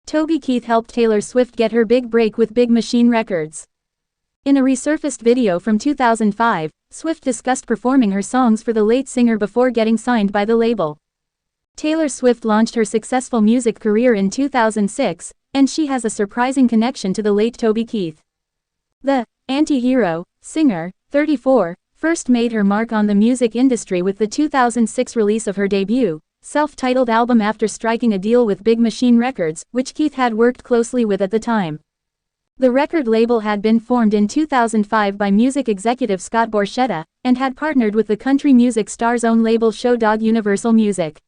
Toby Keith helped Taylor Swift get her big break with Big Machine Records. In a resurfaced video from 2005, Swift discussed performing her songs for the late singer before getting signed by the label. Taylor Swift launched her successful music career in 2006, and she has a surprising connection to the late Toby Keith. The anti-hero singer, 34, first made her mark on the music industry with the 2006 release of her debut, self-titled album after striking a deal with Big Machine Records, which Keith had worked closely with at the time. The record label had been formed in 2005 by music executive Scott Borchetta, and had partnered with the country music star's own label Showdog Universal Music.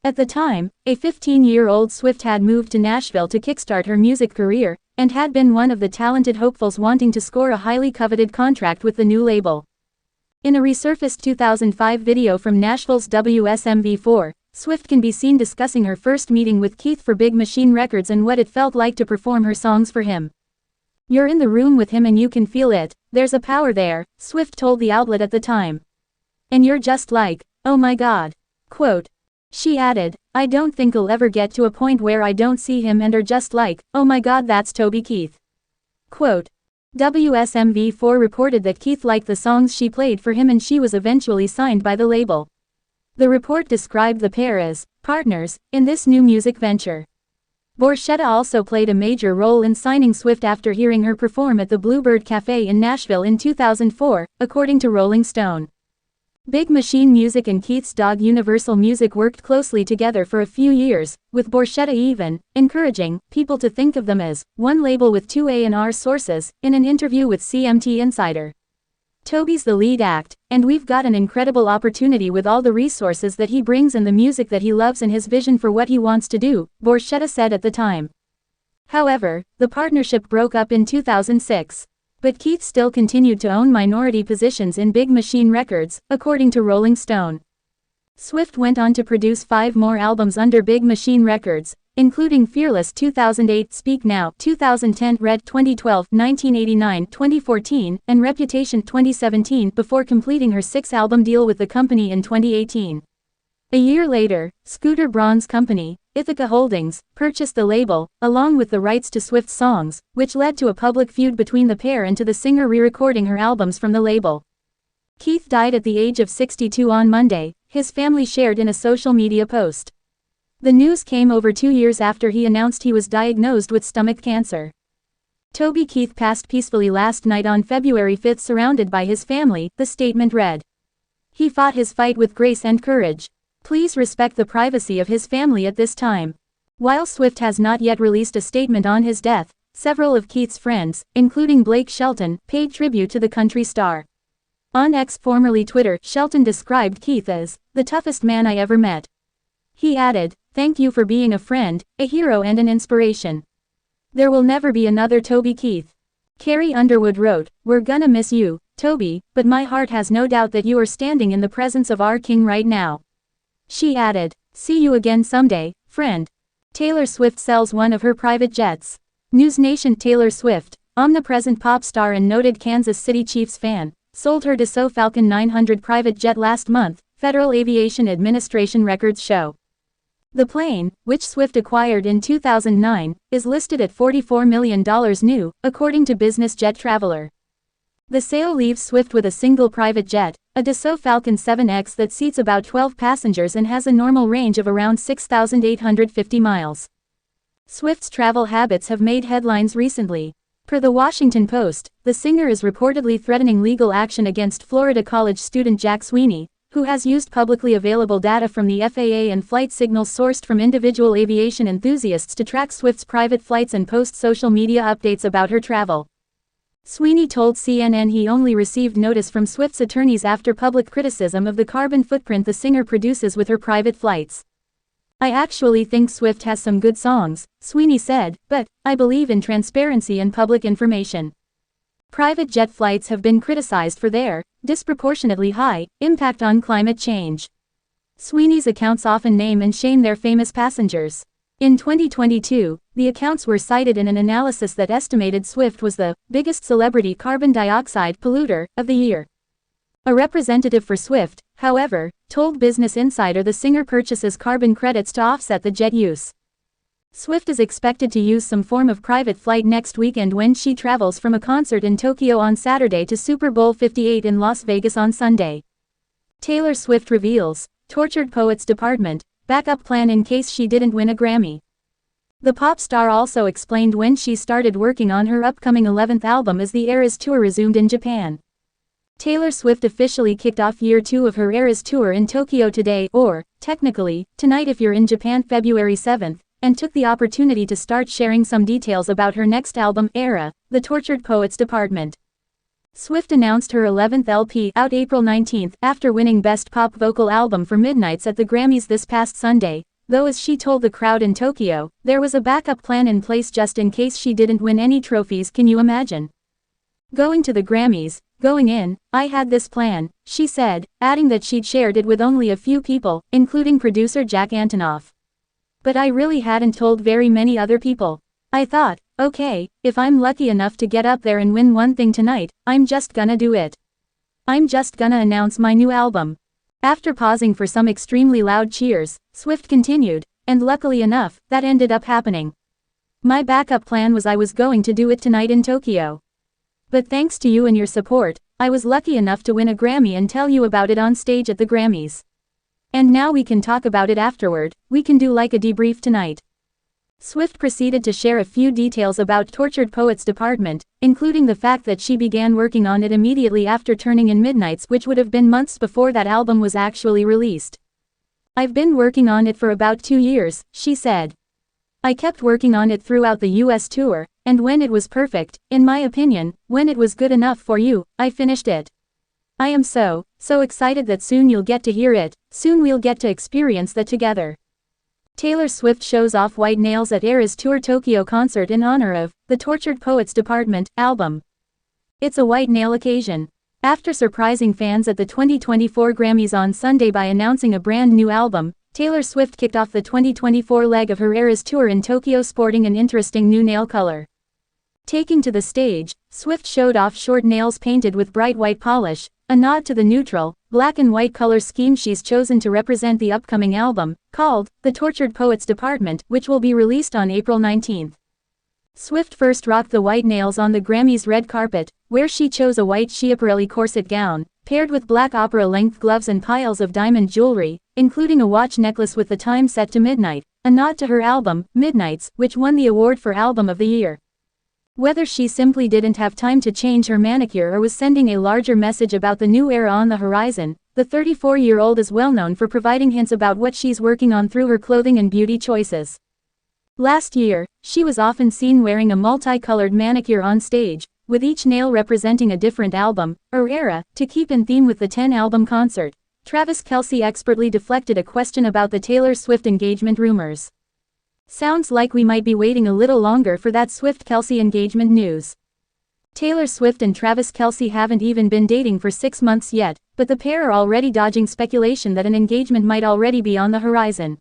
At the time, a 15-year-old Swift had moved to Nashville to kickstart her music career, and had been one of the talented hopefuls wanting to score a highly coveted contract with the new label. In a resurfaced 2005 video from Nashville's WSMV4, Swift can be seen discussing her first meeting with Keith for Big Machine Records and what it felt like to perform her songs for him. "You're in the room with him and you can feel it, there's a power there," Swift told the outlet at the time. "And you're just like, oh my god." Quote. She added, "I don't think I'll ever get to a point where I don't see him and are just like, oh my god, that's Toby Keith." Quote. WSMV4 reported that Keith liked the songs she played for him and she was eventually signed by the label. The report described the pair as partners in this new music venture. Borchetta also played a major role in signing Swift after hearing her perform at the Bluebird Cafe in Nashville in 2004, according to Rolling Stone. Big Machine Music and Keith's dog Universal Music worked closely together for a few years, with Borchetta even encouraging people to think of them as one label with two A&R sources, in an interview with CMT Insider. "Toby's the lead act, and we've got an incredible opportunity with all the resources that he brings and the music that he loves and his vision for what he wants to do," Borchetta said at the time. However, the partnership broke up in 2006. But Keith still continued to own minority positions in Big Machine Records, according to Rolling Stone. Swift went on to produce 5 more albums under Big Machine Records, including Fearless 2008, Speak Now 2010, Red 2012, 1989, 2014, and Reputation 2017 before completing her 6-album deal with the company in 2018. A year later, Scooter Braun's company, Ithaca Holdings, purchased the label, along with the rights to Swift's songs, which led to a public feud between the pair and to the singer re-recording her albums from the label. Keith died at the age of 62 on Monday, his family shared in a social media post. The news came over 2 years after he announced he was diagnosed with stomach cancer. Toby Keith passed peacefully last night on February 5 surrounded by his family, the statement read. "He fought his fight with grace and courage. Please respect the privacy of his family at this time." While Swift has not yet released a statement on his death, several of Keith's friends, including Blake Shelton, paid tribute to the country star. On X, formerly Twitter, Shelton described Keith as the toughest man I ever met. He added, "Thank you for being a friend, a hero and an inspiration. There will never be another Toby Keith." Carrie Underwood wrote, "We're gonna miss you, Toby, but my heart has no doubt that you are standing in the presence of our king right now." She added, "See you again someday, friend." Taylor Swift sells one of her private jets. News Nation. Taylor Swift, omnipresent pop star and noted Kansas City Chiefs fan, sold her Dassault Falcon 900 private jet last month, Federal Aviation Administration records show. The plane, which Swift acquired in 2009, is listed at $44 million new, according to Business Jet Traveler. The sale leaves Swift with a single private jet, a Dassault Falcon 7X that seats about 12 passengers and has a normal range of around 6,850 miles. Swift's travel habits have made headlines recently. Per The Washington Post, the singer is reportedly threatening legal action against Florida college student Jack Sweeney, who has used publicly available data from the FAA and flight signals sourced from individual aviation enthusiasts to track Swift's private flights and post social media updates about her travel. Sweeney told CNN he only received notice from Swift's attorneys after public criticism of the carbon footprint the singer produces with her private flights. "I actually think Swift has some good songs," Sweeney said, "but I believe in transparency and public information." Private jet flights have been criticized for their disproportionately high impact on climate change. Sweeney's accounts often name and shame their famous passengers. In 2022, the accounts were cited in an analysis that estimated Swift was the biggest celebrity carbon dioxide polluter of the year. A representative for Swift, however, told Business Insider the singer purchases carbon credits to offset the jet use. Swift is expected to use some form of private flight next weekend when she travels from a concert in Tokyo on Saturday to Super Bowl 58 in Las Vegas on Sunday. Taylor Swift reveals, tortured poets department, backup plan in case she didn't win a Grammy. The pop star also explained when she started working on her upcoming 11th album as the Eras Tour resumed in Japan. Taylor Swift officially kicked off year 2 of her Eras Tour in Tokyo today, or, technically, tonight if you're in Japan, February 7th, and took the opportunity to start sharing some details about her next album, Era, The Tortured Poets Department. Swift announced her 11th LP out April 19 after winning Best Pop Vocal Album for Midnights at the Grammys this past Sunday, though as she told the crowd in Tokyo, there was a backup plan in place just in case she didn't win any trophies. Can you imagine? Going to the Grammys, going in, I had this plan, she said, adding that she'd shared it with only a few people, including producer Jack Antonoff. But I really hadn't told very many other people. I thought, okay, if I'm lucky enough to get up there and win one thing tonight, I'm just gonna do it. I'm just gonna announce my new album. After pausing for some extremely loud cheers, Swift continued, and luckily enough, that ended up happening. My backup plan was I was going to do it tonight in Tokyo. But thanks to you and your support, I was lucky enough to win a Grammy and tell you about it on stage at the Grammys. And now we can talk about it afterward, we can do like a debrief tonight. Swift proceeded to share a few details about Tortured Poets Department, including the fact that she began working on it immediately after turning in Midnights, which would have been months before that album was actually released. I've been working on it for about 2 years, she said. I kept working on it throughout the US tour, and when it was perfect, in my opinion, when it was good enough for you, I finished it. I am so excited that soon you'll get to hear it, soon we'll get to experience that together. Taylor Swift shows off white nails at Eras Tour Tokyo concert in honor of The Tortured Poets Department album. It's a white nail occasion. After surprising fans at the 2024 Grammys on Sunday by announcing a brand new album, Taylor Swift kicked off the 2024 leg of her Eras Tour in Tokyo sporting an interesting new nail color. Taking to the stage, Swift showed off short nails painted with bright white polish, a nod to the neutral, black and white color scheme she's chosen to represent the upcoming album, called The Tortured Poets Department, which will be released on April 19. Swift first rocked the white nails on the Grammys red carpet, where she chose a white Schiaparelli corset gown, paired with black opera-length gloves and piles of diamond jewelry, including a watch necklace with the time set to midnight, a nod to her album, Midnights, which won the award for Album of the Year. Whether she simply didn't have time to change her manicure or was sending a larger message about the new era on the horizon, the 34-year-old is well known for providing hints about what she's working on through her clothing and beauty choices. Last year, she was often seen wearing a multicolored manicure on stage, with each nail representing a different album, or era, to keep in theme with the 10-album concert. Travis Kelce expertly deflected a question about the Taylor Swift engagement rumors. Sounds like we might be waiting a little longer for that Swift-Kelce engagement news. Taylor Swift and Travis Kelce haven't even been dating for 6 months yet, but the pair are already dodging speculation that an engagement might already be on the horizon.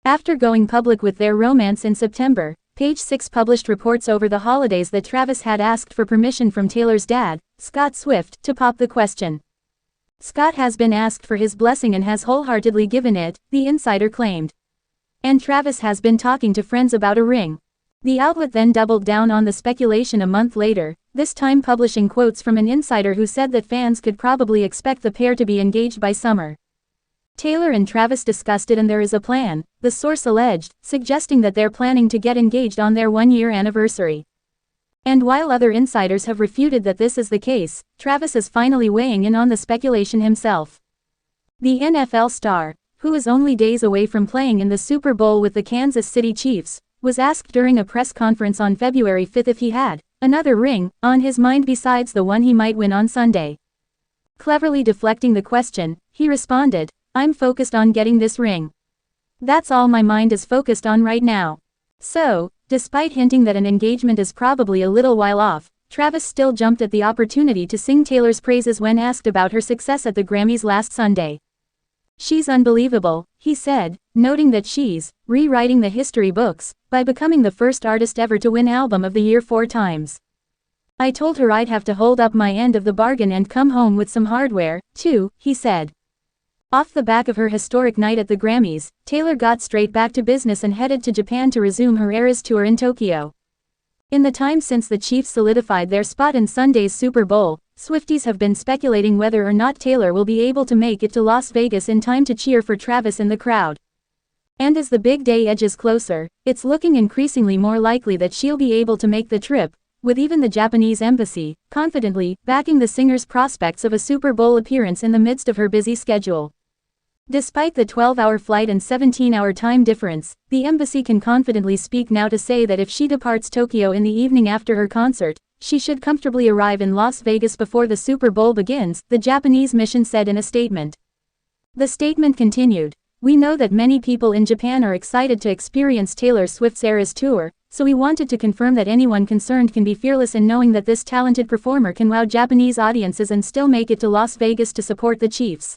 After going public with their romance in September, Page Six published reports over the holidays that Travis had asked for permission from Taylor's dad, Scott Swift, to pop the question. Scott has been asked for his blessing and has wholeheartedly given it, the insider claimed. And Travis has been talking to friends about a ring. The outlet then doubled down on the speculation a month later, this time publishing quotes from an insider who said that fans could probably expect the pair to be engaged by summer. Taylor and Travis discussed it and there is a plan, the source alleged, suggesting that they're planning to get engaged on their 1-year anniversary. And while other insiders have refuted that this is the case, Travis is finally weighing in on the speculation himself. The NFL star, who is only days away from playing in the Super Bowl with the Kansas City Chiefs, was asked during a press conference on February 5 if he had another ring on his mind besides the one he might win on Sunday. Cleverly deflecting the question, he responded, "I'm focused on getting this ring. That's all my mind is focused on right now." So, despite hinting that an engagement is probably a little while off, Travis still jumped at the opportunity to sing Taylor's praises when asked about her success at the Grammys last Sunday. "She's unbelievable," he said, noting that she's rewriting the history books by becoming the first artist ever to win Album of the Year 4 times. "I told her I'd have to hold up my end of the bargain and come home with some hardware, too," he said. Off the back of her historic night at the Grammys, Taylor got straight back to business and headed to Japan to resume her Eras tour in Tokyo. In the time since the Chiefs solidified their spot in Sunday's Super Bowl, Swifties have been speculating whether or not Taylor will be able to make it to Las Vegas in time to cheer for Travis in the crowd. And as the big day edges closer, it's looking increasingly more likely that she'll be able to make the trip, with even the Japanese embassy confidently backing the singer's prospects of a Super Bowl appearance in the midst of her busy schedule. Despite the 12-hour flight and 17-hour time difference, the embassy can confidently speak now to say that if she departs Tokyo in the evening after her concert, she should comfortably arrive in Las Vegas before the Super Bowl begins, the Japanese mission said in a statement. The statement continued, "We know that many people in Japan are excited to experience Taylor Swift's Eras tour, so we wanted to confirm that anyone concerned can be fearless in knowing that this talented performer can wow Japanese audiences and still make it to Las Vegas to support the Chiefs."